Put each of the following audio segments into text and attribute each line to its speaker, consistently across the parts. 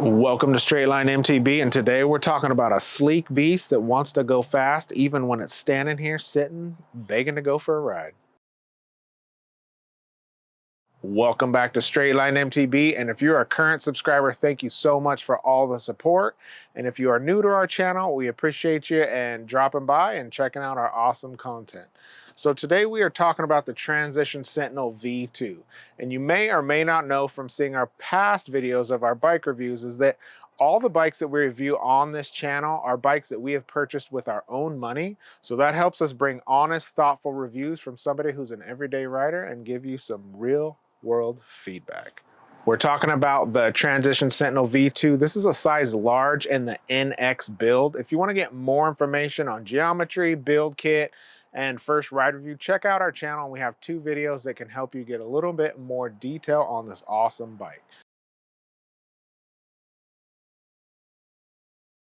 Speaker 1: Welcome to Straight Line MTB, and today we're talking about a sleek beast that wants to go fast even when it's standing here sitting begging to go for a ride. Welcome back to Straight Line MTB, and if you're a current subscriber, thank you so much for all the support. And if you are new to our channel, we appreciate you and dropping by and checking out our awesome content. So today we are talking about the Transition Sentinel V2. And you may or may not know from seeing our past videos of our bike reviews is that all the bikes that we review on this channel are bikes that we have purchased with our own money. So that helps us bring honest, thoughtful reviews from somebody who's an everyday rider and give you some real world feedback. We're talking about the Transition Sentinel V2. This is a size large in the NX build. If you want to get more information on geometry, build kit, and first ride review, check out our channel. We have 2 videos that can help you get a little bit more detail on this awesome bike.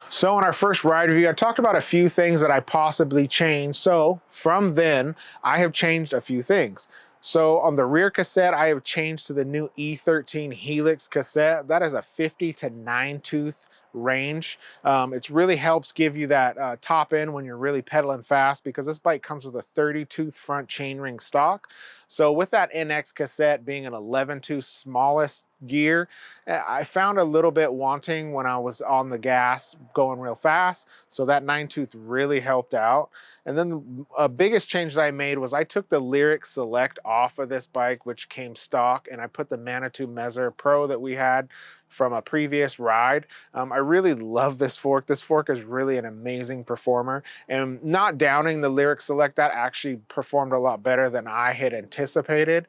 Speaker 1: So in our first ride review, I talked about a few things that I possibly changed. So from then, I have changed a few things. So on the rear cassette, I have changed to the new E13 Helix cassette. That is a 50 to 9 tooth range. It really helps give you that top end when you're really pedaling fast, because this bike comes with a 30 tooth front chainring stock. So with that NX cassette being an 11 tooth smallest gear, I found a little bit wanting when I was on the gas going real fast. So that 9 tooth really helped out. And then a biggest change that I made was I took the Lyric Select off of this bike, which came stock, and I put the Manitou Mezzer Pro that we had from a previous ride. I really love this fork. This fork is really an amazing performer, and not downing the Lyric Select, that actually performed a lot better than I had anticipated.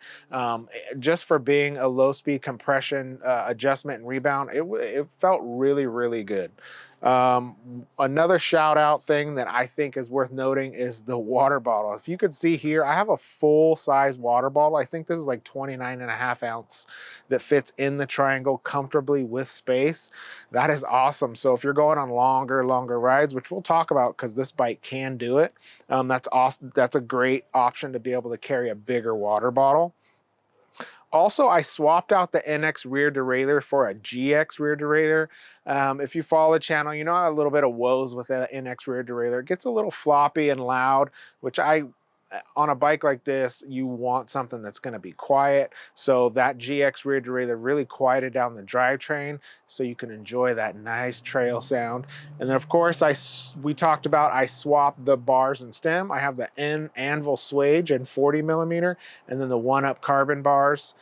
Speaker 1: Just for being a low speed compression adjustment and rebound, it felt really, really good. Another shout out thing that I think is worth noting is the water bottle. If you could see here, I have a full size water bottle. I think this is like 29.5 ounce that fits in the triangle comfortably with space. That is awesome. So if you're going on longer rides, which we'll talk about because this bike can do it, that's awesome. That's a great option to be able to carry a bigger water bottle. Also, I swapped out the NX rear derailleur for a GX rear derailleur. If you follow the channel, you know a little bit of woes with the NX rear derailleur. It gets a little floppy and loud, which on a bike like this, you want something that's going to be quiet. So that GX rear derailleur really quieted down the drivetrain so you can enjoy that nice trail sound. And then of course, we talked about I swapped the bars and stem. I have the Anvil Swage in 40 millimeter and then the 1-Up carbon bars.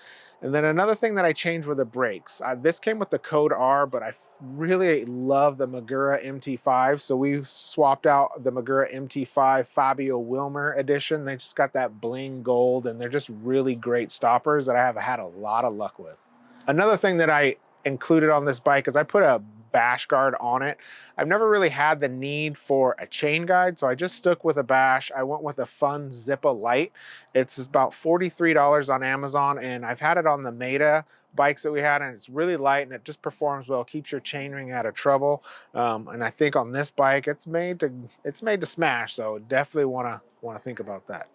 Speaker 1: And then another thing that I changed were the brakes. This came with the Code R, but I really love the Magura MT5. So we swapped out the Magura MT5 Fabio Wilmer edition. They just got that bling gold, and they're just really great stoppers that I have had a lot of luck with. Another thing that I included on this bike is I put a bash guard on it. I've never really had the need for a chain guide, so I just stuck with a bash. I went with a Fun Zippa Lite. It's about $43 on Amazon, and I've had it on the Meta bikes that we had, and it's really light and it just performs well, keeps your chainring out of trouble. And I think on this bike, it's made to smash, so definitely want to think about that.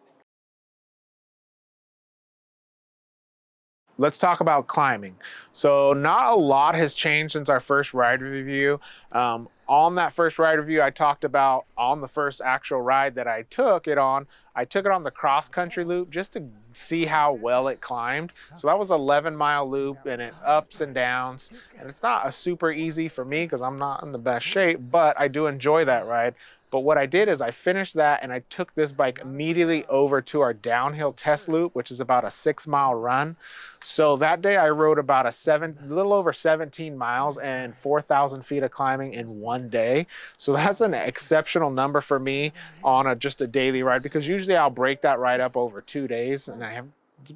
Speaker 1: Let's talk about climbing. So not a lot has changed since our first ride review. On that first ride review, I talked about on the first actual ride that I took it on the cross-country loop just to see how well it climbed. So that was an 11-mile loop, and it ups and downs. And it's not a super easy for me because I'm not in the best shape, but I do enjoy that ride. But what I did is I finished that and I took this bike immediately over to our downhill test loop, which is about a 6-mile run. So that day I rode about a little over 17 miles and 4,000 feet of climbing in one day. So that's an exceptional number for me on just a daily ride, because usually I'll break that ride up over 2 days, and I have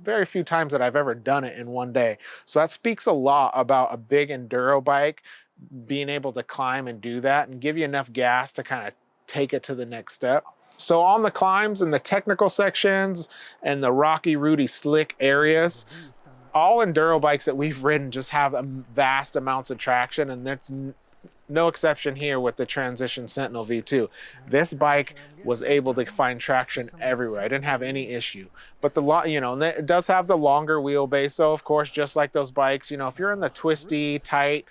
Speaker 1: very few times that I've ever done it in one day. So that speaks a lot about a big enduro bike being able to climb and do that and give you enough gas to kind of take it to the next step. So on the climbs and the technical sections and the rocky, rooty, slick areas, all enduro bikes that we've ridden just have vast amounts of traction, and no exception here with the Transition Sentinel V2. This bike was able to find traction everywhere. I didn't have any issue. But it does have the longer wheelbase. So of course, just like those bikes, if you're in the twisty, tight,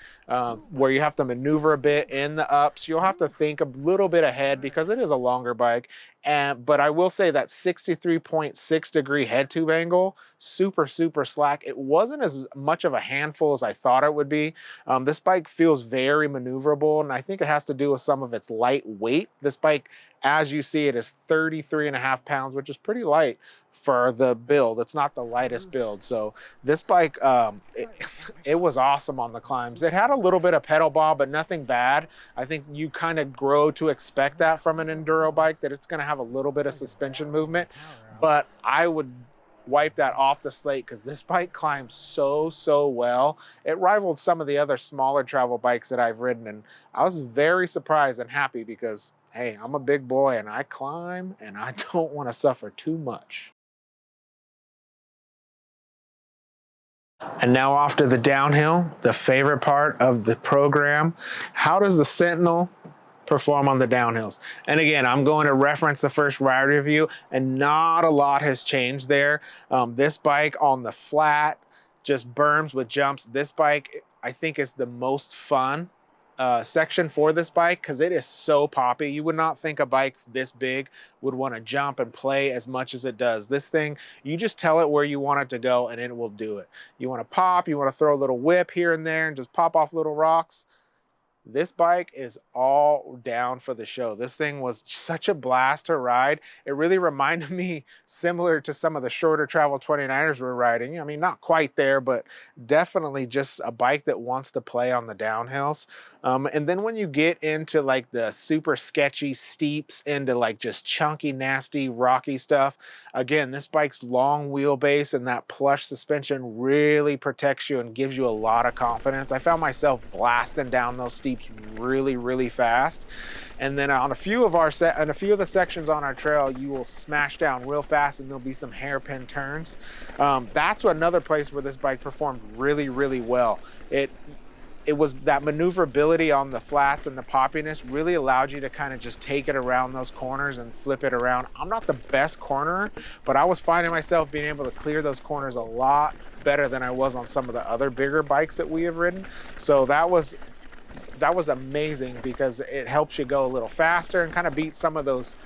Speaker 1: where you have to maneuver a bit in the ups, you'll have to think a little bit ahead because it is a longer bike. But I will say that 63.6-degree head tube angle, super, super slack. It wasn't as much of a handful as I thought it would be. This bike feels very maneuverable, and I think it has to do with some of its light weight. This bike, as you see, it is 33.5 pounds, which is pretty light for the build. It's not the lightest build. So this bike, it was awesome on the climbs. It had a little bit of pedal bob, but nothing bad. I think you kind of grow to expect that from an enduro bike, that it's going to have a little bit of suspension movement. But I would wipe that off the slate because this bike climbs so well. It rivaled some of the other smaller travel bikes that I've ridden, and I was very surprised and happy because, hey, I'm a big boy and I climb and I don't want to suffer too much. And now off to the downhill, the favorite part of the program. How does the Sentinel perform on the downhills? And again, I'm going to reference the first ride review, and not a lot has changed there. This bike on the flat, just berms with jumps. This bike, I think, is the most fun section for this bike because it is so poppy. You would not think a bike this big would want to jump and play as much as it does. This thing, you just tell it where you want it to go and it will do it. You want to pop, you want to throw a little whip here and there and just pop off little rocks. This bike is all down for the show. This thing was such a blast to ride. It really reminded me similar to some of the shorter travel 29ers we're riding. I mean, not quite there, but definitely just a bike that wants to play on the downhills. And then when you get into like the super sketchy steeps, into like just chunky, nasty, rocky stuff, again, this bike's long wheelbase and that plush suspension really protects you and gives you a lot of confidence. I found myself blasting down those steeps really fast. And then on a few of the sections on our trail, you will smash down real fast and there'll be some hairpin turns. That's another place where this bike performed really well. It was that maneuverability on the flats and the poppiness really allowed you to kind of just take it around those corners and flip it around. I'm not the best cornerer, but I was finding myself being able to clear those corners a lot better than I was on some of the other bigger bikes that we have ridden. So that was amazing because it helps you go a little faster and kind of beat some of those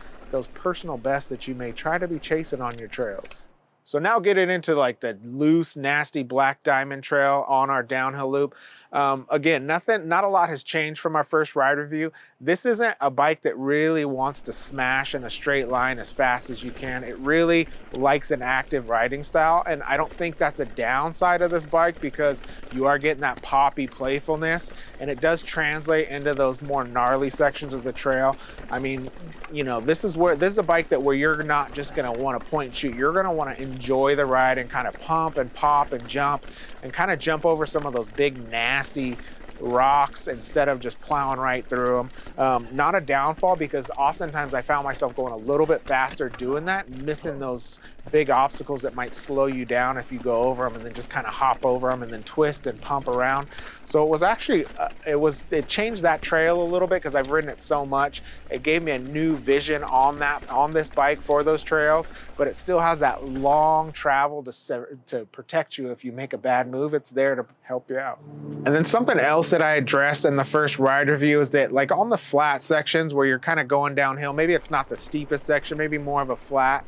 Speaker 1: personal bests that you may try to be chasing on your trails. So now getting into like the loose, nasty black diamond trail on our downhill loop. Again, not a lot has changed from our first ride review. This isn't a bike that really wants to smash in a straight line as fast as you can. It really likes an active riding style, and I don't think that's a downside of this bike because you are getting that poppy playfulness, and it does translate into those more gnarly sections of the trail. I mean, this is a bike where you're not just gonna want to point and shoot. You're gonna want to enjoy the ride and kind of pump and pop and jump over some of those big nasty rocks instead of just plowing right through them. Not a downfall because oftentimes I found myself going a little bit faster doing that, missing those big obstacles that might slow you down if you go over them and then just kind of hop over them and then twist and pump around. So it was actually, it changed that trail a little bit because I've ridden it so much. It gave me a new vision on this bike for those trails, but it still has that long travel to protect you if you make a bad move. It's there to help you out. And then something else that I addressed in the first ride review is that like on the flat sections where you're kind of going downhill, maybe it's not the steepest section, maybe more of a flat.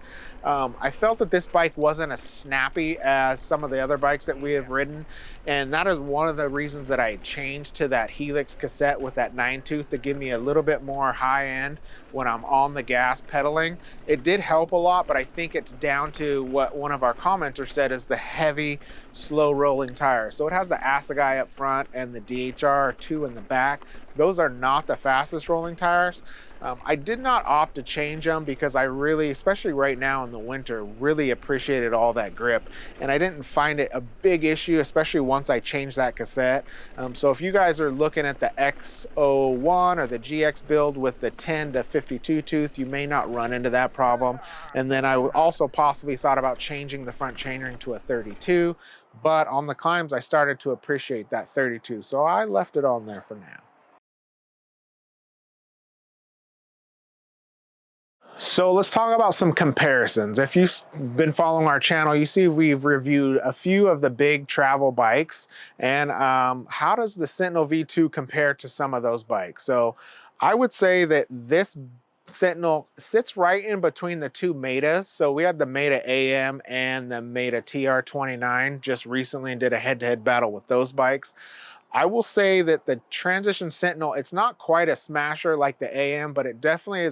Speaker 1: I felt that this bike wasn't as snappy as some of the other bikes that we have ridden. And that is one of the reasons that I changed to that Helix cassette with that 9-tooth to give me a little bit more high end when I'm on the gas pedaling. It did help a lot, but I think it's down to what one of our commenters said is the heavy, slow rolling tire. So it has the Assegai up front and the DHR2 in the back. Those are not the fastest rolling tires. I did not opt to change them because I really, especially right now in the winter, really appreciated all that grip. And I didn't find it a big issue, especially once I changed that cassette. So if you guys are looking at the X01 or the GX build with the 10 to 52 tooth, you may not run into that problem. And then I also possibly thought about changing the front chainring to a 32, but on the climbs, I started to appreciate that 32. So I left it on there for now. So let's talk about some comparisons. If you've been following our channel, you see we've reviewed a few of the big travel bikes. And how does the Sentinel V2 compare to some of those bikes? So I would say that this Sentinel sits right in between the two Metas. So we had the Meta AM and the Meta TR29 just recently and did a head-to-head battle with those bikes. I will say that the Transition Sentinel, it's not quite a smasher like the AM, but it definitely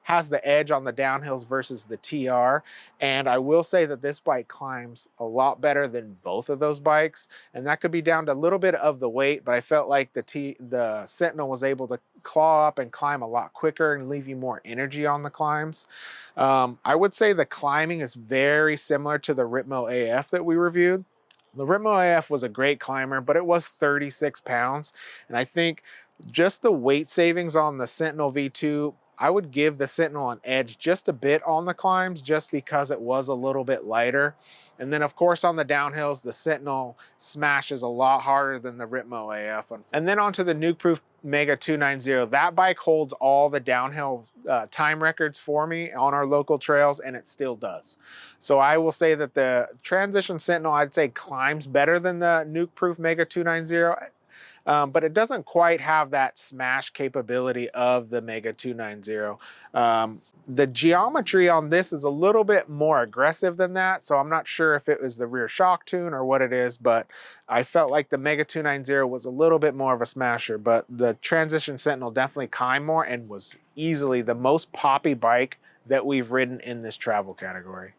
Speaker 1: has the edge on the downhills versus the TR. And I will say that this bike climbs a lot better than both of those bikes. And that could be down to a little bit of the weight, but I felt like the Sentinel was able to claw up and climb a lot quicker and leave you more energy on the climbs. I would say the climbing is very similar to the Ripmo AF that we reviewed. The Ripmo AF was a great climber, but it was 36 pounds. And I think just the weight savings on the Sentinel V2, I would give the Sentinel an edge just a bit on the climbs just because it was a little bit lighter. And then of course on the downhills, the Sentinel smashes a lot harder than the Ripmo AF. And then onto the nuke-proof Mega 290. That bike holds all the downhill time records for me on our local trails, and it still does. So I will say that the Transition Sentinel, I'd say, climbs better than the nuke-proof Mega 290. But it doesn't quite have that smash capability of the Mega 290. The geometry on this is a little bit more aggressive than that, so I'm not sure if it was the rear shock tune or what it is, but I felt like the Mega 290 was a little bit more of a smasher, but the Transition Sentinel definitely climbed more and was easily the most poppy bike that we've ridden in this travel category.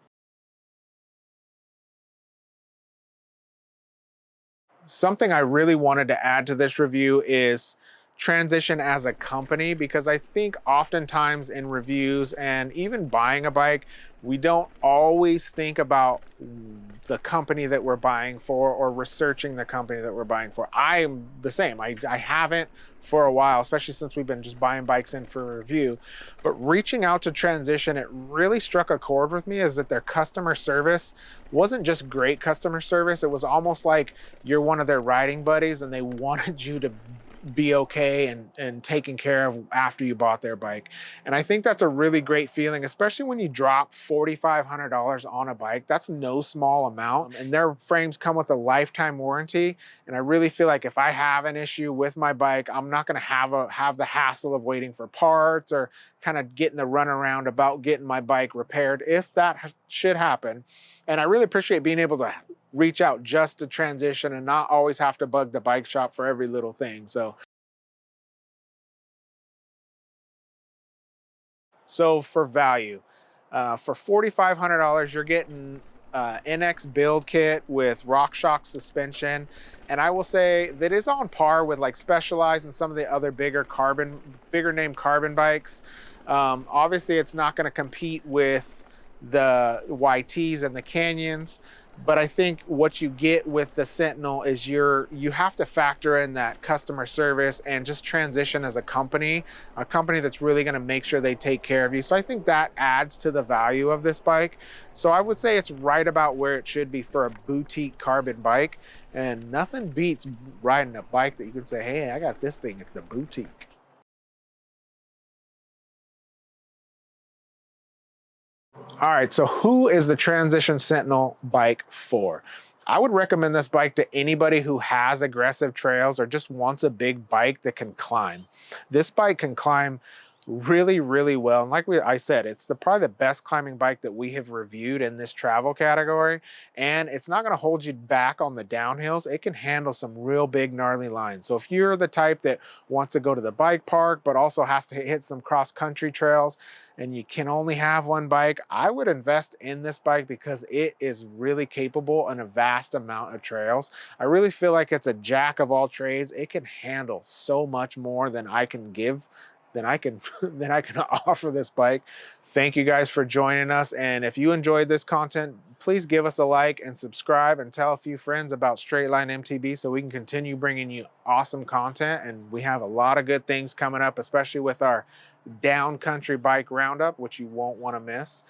Speaker 1: Something I really wanted to add to this review is Transition as a company, because I think oftentimes in reviews and even buying a bike, we don't always think about the company that we're buying for or researching the company that we're buying for. I'm the same. I haven't for a while, especially since we've been just buying bikes in for review. But reaching out to Transition, it really struck a chord with me, is that their customer service wasn't just great customer service. It was almost like you're one of their riding buddies and they wanted you to be okay and taken care of after you bought their bike. And I think that's a really great feeling, especially when you drop $4,500 on a bike. That's no small amount. And their frames come with a lifetime warranty. And I really feel like if I have an issue with my bike, I'm not going to have the hassle of waiting for parts or kind of getting the runaround about getting my bike repaired if that should happen. And I really appreciate being able to reach out just to Transition and not always have to bug the bike shop for every little thing. So for value, for $4,500, you're getting NX build kit with RockShox suspension. And I will say that is on par with like Specialized and some of the other bigger name carbon bikes. Obviously it's not going to compete with the YTs and the Canyons, but I think what you get with the Sentinel is you have to factor in that customer service and just Transition as a company that's really going to make sure they take care of you. So I think that adds to the value of this bike. So I would say it's right about where it should be for a boutique carbon bike, and nothing beats riding a bike that you can say, hey, I got this thing at the boutique. All right, so who is the Transition Sentinel bike for? I would recommend this bike to anybody who has aggressive trails or just wants a big bike that can climb. This bike can climb really, really well. And like I said, it's probably the best climbing bike that we have reviewed in this travel category. And it's not going to hold you back on the downhills. It can handle some real big, gnarly lines. So if you're the type that wants to go to the bike park, but also has to hit some cross-country trails, and you can only have one bike, I would invest in this bike because it is really capable on a vast amount of trails. I really feel like it's a jack of all trades. It can handle so much more than I can give than I can offer this bike. Thank you guys for joining us. And if you enjoyed this content, please give us a like and subscribe and tell a few friends about Straight Line MTB so we can continue bringing you awesome content, and we have a lot of good things coming up, especially with our down country bike roundup, which you won't want to miss.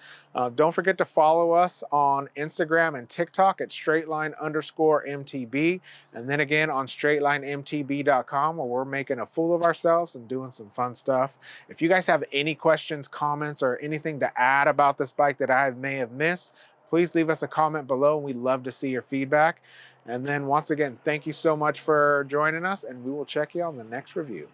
Speaker 1: Don't forget to follow us on Instagram and TikTok at straightline_MTB, and then again on straightlinemtb.com, where we're making a fool of ourselves and doing some fun stuff. If you guys have any questions, comments, or anything to add about this bike that I may have missed, please leave us a comment below, and we'd love to see your feedback. And then once again, thank you so much for joining us, and we will check you on the next review.